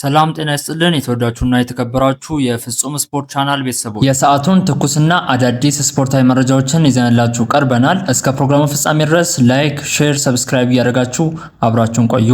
ሰላም ጤና ይስጥልን የተወዳችሁና የተከበራችሁ የፍጹም ስፖርት ቻናል ቤተሰቦች የሰዓቱን ትኩስና አዳዲስ ስፖርታዊ መረጃዎችን ይዘንላችሁ ቀርበናል። እስከ ፕሮግራሙ ፍጻሜ ድረስ ላይክ፣ ሼር፣ ሰብስክራይብ እያደረጋችሁ አብራችሁን ቆዩ።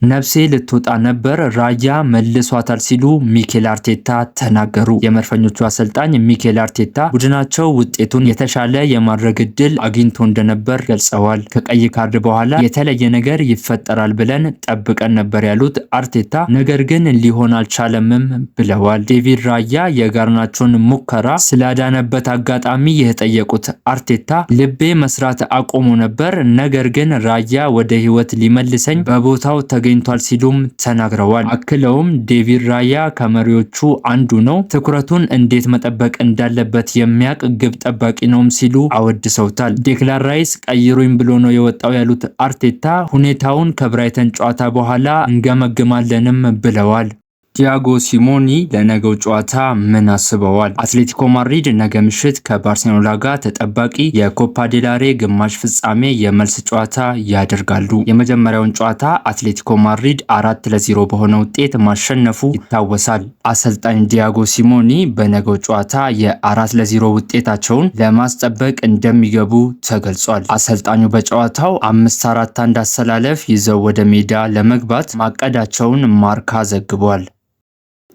ነፍሴ ልትወጣ ነበር፣ ራያ መልሷታል ሲሉ ሚኬል አርቴታ ተናገሩ። የመድፈኞቹ አሰልጣኝ ሚኬል አርቴታ ቡድናቸው ውጤቱን የተሻለ የማድረግ እድል አግኝቶ እንደነበር ገልጸዋል። ከቀይ ካርድ በኋላ የተለየ ነገር ይፈጠራል ብለን ጠብቀን ነበር ያሉት አርቴታ ነገር ግን ሊሆን አልቻለምም ብለዋል። ዴቪድ ራያ የጋርናቾን ሙከራ ስላዳነበት አጋጣሚ የተጠየቁት አርቴታ ልቤ መስራት አቆሞ ነበር፣ ነገር ግን ራያ ወደ ህይወት ሊመልሰኝ በቦታው ተገኝቷል ሲሉም ተናግረዋል። አክለውም ዴቪድ ራያ ከመሪዎቹ አንዱ ነው፣ ትኩረቱን እንዴት መጠበቅ እንዳለበት የሚያቅ ግብ ጠባቂ ነውም ሲሉ አወድሰውታል። ዴክላን ራይስ ቀይሩኝ ብሎ ነው የወጣው ያሉት አርቴታ ሁኔታውን ከብራይተን ጨዋታ በኋላ እንገመግማለንም ብለዋል። ቲያጎ ሲሞኒ ለነገው ጨዋታ ምን አስበዋል? አትሌቲኮ ማድሪድ ነገ ምሽት ከባርሴሎና ጋር ተጠባቂ የኮፓ ዴላሬ ግማሽ ፍጻሜ የመልስ ጨዋታ ያደርጋሉ። የመጀመሪያውን ጨዋታ አትሌቲኮ ማድሪድ 4-0 በሆነ ውጤት ማሸነፉ ይታወሳል። አሰልጣኝ ቲያጎ ሲሞኒ በነገው ጨዋታ የ4-0 ውጤታቸውን ለማስጠበቅ እንደሚገቡ ተገልጿል። አሰልጣኙ በጨዋታው 5-4-1 አሰላለፍ ይዘው ወደ ሜዳ ለመግባት ማቀዳቸውን ማርካ ዘግቧል።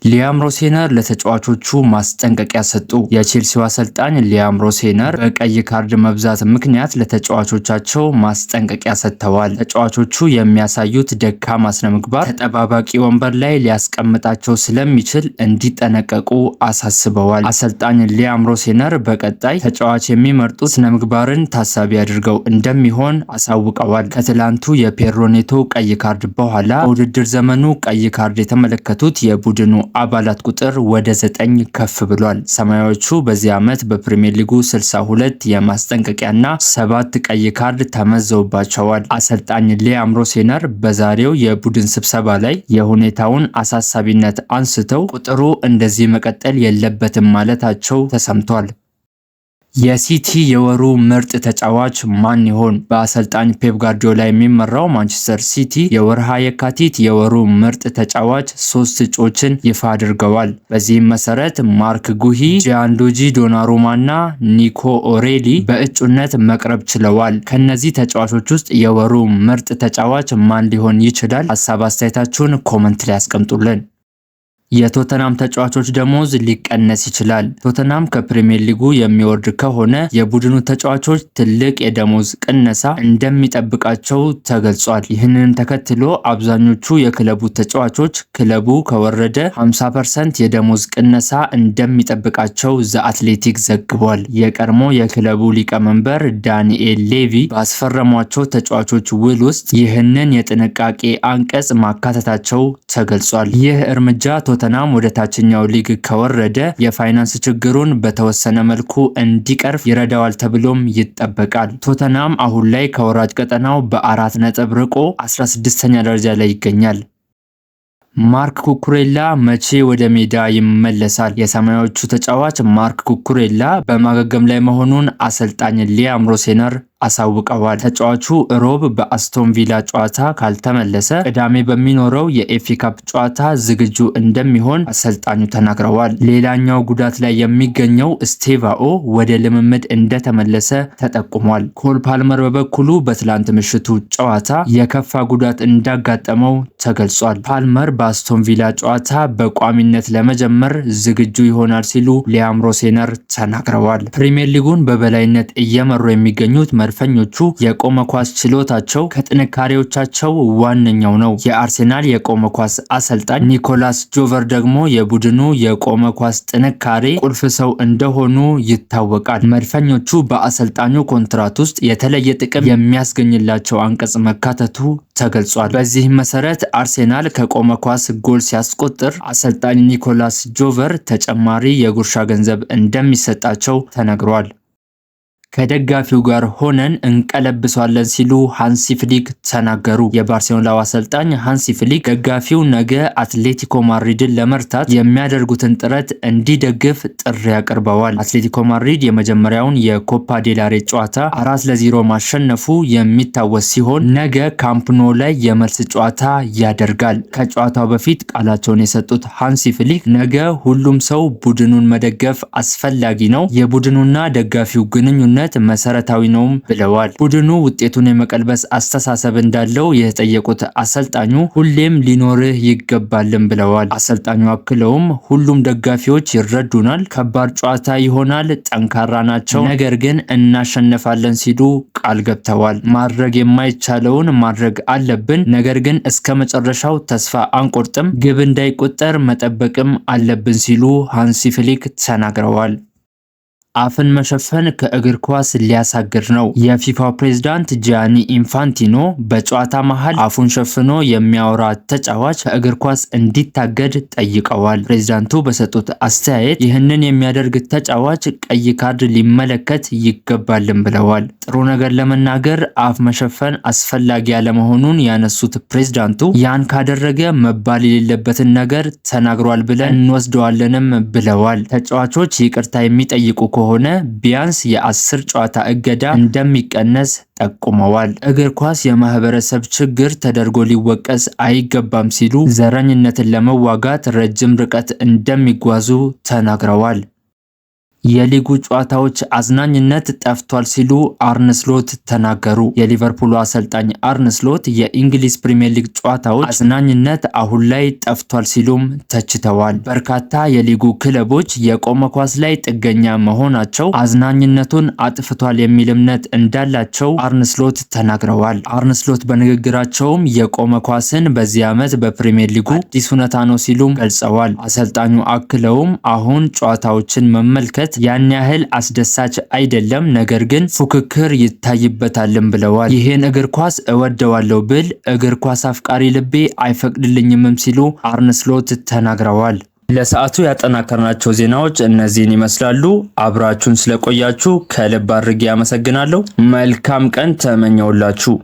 ሊያም ሮሴነር ለተጫዋቾቹ ማስጠንቀቂያ ሰጡ። የቼልሲው አሰልጣኝ ሊያም ሮሴነር በቀይ ካርድ መብዛት ምክንያት ለተጫዋቾቻቸው ማስጠንቀቂያ ሰጥተዋል። ተጫዋቾቹ የሚያሳዩት ደካማ ስነ ምግባር ተጠባባቂ ወንበር ላይ ሊያስቀምጣቸው ስለሚችል እንዲጠነቀቁ አሳስበዋል። አሰልጣኝ ሊያም ሮሴነር በቀጣይ ተጫዋች የሚመርጡት ስነ ምግባርን ታሳቢ አድርገው እንደሚሆን አሳውቀዋል። ከትላንቱ የፔድሮ ኔቶ ቀይ ካርድ በኋላ በውድድር ዘመኑ ቀይ ካርድ የተመለከቱት የቡድኑ አባላት ቁጥር ወደ 9 ከፍ ብሏል። ሰማያዊዎቹ በዚህ ዓመት በፕሪሚየር ሊጉ 62 የማስጠንቀቂያና 7 ቀይ ካርድ ተመዘውባቸዋል። አሰልጣኝ ሊያም ሮሴነር በዛሬው የቡድን ስብሰባ ላይ የሁኔታውን አሳሳቢነት አንስተው ቁጥሩ እንደዚህ መቀጠል የለበትም ማለታቸው ተሰምቷል። የሲቲ የወሩ ምርጥ ተጫዋች ማን ይሆን? በአሰልጣኝ ፔፕ ጋርዲዮላ የሚመራው ማንቸስተር ሲቲ የወርሃ የካቲት የወሩ ምርጥ ተጫዋች 3 እጩዎችን ይፋ አድርገዋል። በዚህም መሰረት ማርክ ጉሂ፣ ጂያንሉጂ ዶናሩማና ኒኮ ኦሬሊ በእጩነት መቅረብ ችለዋል። ከነዚህ ተጫዋቾች ውስጥ የወሩ ምርጥ ተጫዋች ማን ሊሆን ይችላል? ሀሳብ አስተያየታችሁን ኮመንት ላይ ያስቀምጡልን። የቶተናም ተጫዋቾች ደሞዝ ሊቀነስ ይችላል። ቶተናም ከፕሪሚየር ሊጉ የሚወርድ ከሆነ የቡድኑ ተጫዋቾች ትልቅ የደሞዝ ቅነሳ እንደሚጠብቃቸው ተገልጿል። ይህንን ተከትሎ አብዛኞቹ የክለቡ ተጫዋቾች ክለቡ ከወረደ 50% የደሞዝ ቅነሳ እንደሚጠብቃቸው ዘ አትሌቲክ ዘግቧል። የቀድሞ የክለቡ ሊቀመንበር ዳንኤል ሌቪ ባስፈረሟቸው ተጫዋቾች ውል ውስጥ ይህንን የጥንቃቄ አንቀጽ ማካተታቸው ተገልጿል። ይህ እርምጃ ቶተናም ወደ ታችኛው ሊግ ከወረደ የፋይናንስ ችግሩን በተወሰነ መልኩ እንዲቀርፍ ይረዳዋል ተብሎም ይጠበቃል። ቶተናም አሁን ላይ ከወራጅ ቀጠናው በ4 ነጥብ ርቆ 16ኛ ደረጃ ላይ ይገኛል። ማርክ ኩኩሬላ መቼ ወደ ሜዳ ይመለሳል? የሰማያዊዎቹ ተጫዋች ማርክ ኩኩሬላ በማገገም ላይ መሆኑን አሰልጣኝ ሊያም ሮሴነር አሳውቀዋል። ተጫዋቹ ሮብ በአስቶን ቪላ ጨዋታ ካልተመለሰ ቅዳሜ በሚኖረው የኤፍኤ ካፕ ጨዋታ ዝግጁ እንደሚሆን አሰልጣኙ ተናግረዋል። ሌላኛው ጉዳት ላይ የሚገኘው ስቴቫኦ ወደ ልምምድ እንደተመለሰ ተጠቁሟል። ኮል ፓልመር በበኩሉ በትላንት ምሽቱ ጨዋታ የከፋ ጉዳት እንዳጋጠመው ተገልጿል። ፓልመር በአስቶን ቪላ ጨዋታ በቋሚነት ለመጀመር ዝግጁ ይሆናል ሲሉ ሊያም ሮሴነር ተናግረዋል። ፕሪሚየር ሊጉን በበላይነት እየመሩ የሚገኙት መድፈኞቹ የቆመ ኳስ ችሎታቸው ከጥንካሬዎቻቸው ዋነኛው ነው። የአርሴናል የቆመ ኳስ አሰልጣኝ ኒኮላስ ጆቨር ደግሞ የቡድኑ የቆመ ኳስ ጥንካሬ ቁልፍ ሰው እንደሆኑ ይታወቃል። መድፈኞቹ በአሰልጣኙ ኮንትራት ውስጥ የተለየ ጥቅም የሚያስገኝላቸው አንቀጽ መካተቱ ተገልጿል። በዚህም መሰረት አርሴናል ከቆመ ኳስ ጎል ሲያስቆጥር አሰልጣኝ ኒኮላስ ጆቨር ተጨማሪ የጉርሻ ገንዘብ እንደሚሰጣቸው ተነግሯል። ከደጋፊው ጋር ሆነን እንቀለብሷለን ሲሉ ሃንሲ ፍሊክ ተናገሩ። የባርሴሎናው አሰልጣኝ ሃንሲ ፍሊክ ደጋፊው ነገ አትሌቲኮ ማድሪድን ለመርታት የሚያደርጉትን ጥረት እንዲደግፍ ጥሪ አቅርበዋል። አትሌቲኮ ማድሪድ የመጀመሪያውን የኮፓ ዴላሬ ጨዋታ 4-0 ማሸነፉ የሚታወስ ሲሆን ነገ ካምፕ ኖ ላይ የመልስ ጨዋታ ያደርጋል። ከጨዋታው በፊት ቃላቸውን የሰጡት ሃንሲ ፍሊክ ነገ ሁሉም ሰው ቡድኑን መደገፍ አስፈላጊ ነው፣ የቡድኑና ደጋፊው ግንኙነት መሰረታዊ ነው ብለዋል። ቡድኑ ውጤቱን የመቀልበስ አስተሳሰብ እንዳለው የተጠየቁት አሰልጣኙ ሁሌም ሊኖርህ ይገባልም ብለዋል። አሰልጣኙ አክለውም ሁሉም ደጋፊዎች ይረዱናል፣ ከባድ ጨዋታ ይሆናል፣ ጠንካራ ናቸው፣ ነገር ግን እናሸንፋለን ሲሉ ቃል ገብተዋል። ማድረግ የማይቻለውን ማድረግ አለብን፣ ነገር ግን እስከ መጨረሻው ተስፋ አንቆርጥም፣ ግብ እንዳይቆጠር መጠበቅም አለብን ሲሉ ሃንሲ ፍሊክ ተናግረዋል። አፍን መሸፈን ከእግር ኳስ ሊያሳግር ነው። የፊፋው ፕሬዝዳንት ጂያኒ ኢንፋንቲኖ በጨዋታ መሃል አፉን ሸፍኖ የሚያወራ ተጫዋች ከእግር ኳስ እንዲታገድ ጠይቀዋል። ፕሬዝዳንቱ በሰጡት አስተያየት ይህንን የሚያደርግ ተጫዋች ቀይ ካርድ ሊመለከት ይገባልም ብለዋል። ጥሩ ነገር ለመናገር አፍ መሸፈን አስፈላጊ ያለመሆኑን ያነሱት ፕሬዝዳንቱ ያን ካደረገ መባል የሌለበትን ነገር ተናግሯል ብለን እንወስደዋለንም ብለዋል። ተጫዋቾች ይቅርታ የሚጠይቁ ሆነ ቢያንስ የ10 ጨዋታ እገዳ እንደሚቀነስ ጠቁመዋል። እግር ኳስ የማህበረሰብ ችግር ተደርጎ ሊወቀስ አይገባም ሲሉ ዘረኝነትን ለመዋጋት ረጅም ርቀት እንደሚጓዙ ተናግረዋል። የሊጉ ጨዋታዎች አዝናኝነት ጠፍቷል ሲሉ አርነ ስሎት ተናገሩ። የሊቨርፑሉ አሰልጣኝ አርነ ስሎት የእንግሊዝ ፕሪሚየር ሊግ ጨዋታዎች አዝናኝነት አሁን ላይ ጠፍቷል ሲሉም ተችተዋል። በርካታ የሊጉ ክለቦች የቆመ ኳስ ላይ ጥገኛ መሆናቸው አዝናኝነቱን አጥፍቷል የሚል እምነት እንዳላቸው አርነ ስሎት ተናግረዋል። አርነ ስሎት በንግግራቸውም የቆመ ኳስን በዚህ ዓመት በፕሪሚየር ሊጉ አዲስ ሁኔታ ነው ሲሉም ገልጸዋል። አሰልጣኙ አክለውም አሁን ጨዋታዎችን መመልከት ያን ያህል አስደሳች አይደለም፣ ነገር ግን ፉክክር ይታይበታልም ብለዋል። ይህን እግር ኳስ እወደዋለሁ ብል እግር ኳስ አፍቃሪ ልቤ አይፈቅድልኝምም ሲሉ አርነ ስሎት ተናግረዋል። ለሰዓቱ ያጠናከርናቸው ዜናዎች እነዚህን ይመስላሉ። አብራችሁን ስለቆያችሁ ከልብ አድርጌ አመሰግናለሁ። መልካም ቀን ተመኘውላችሁ።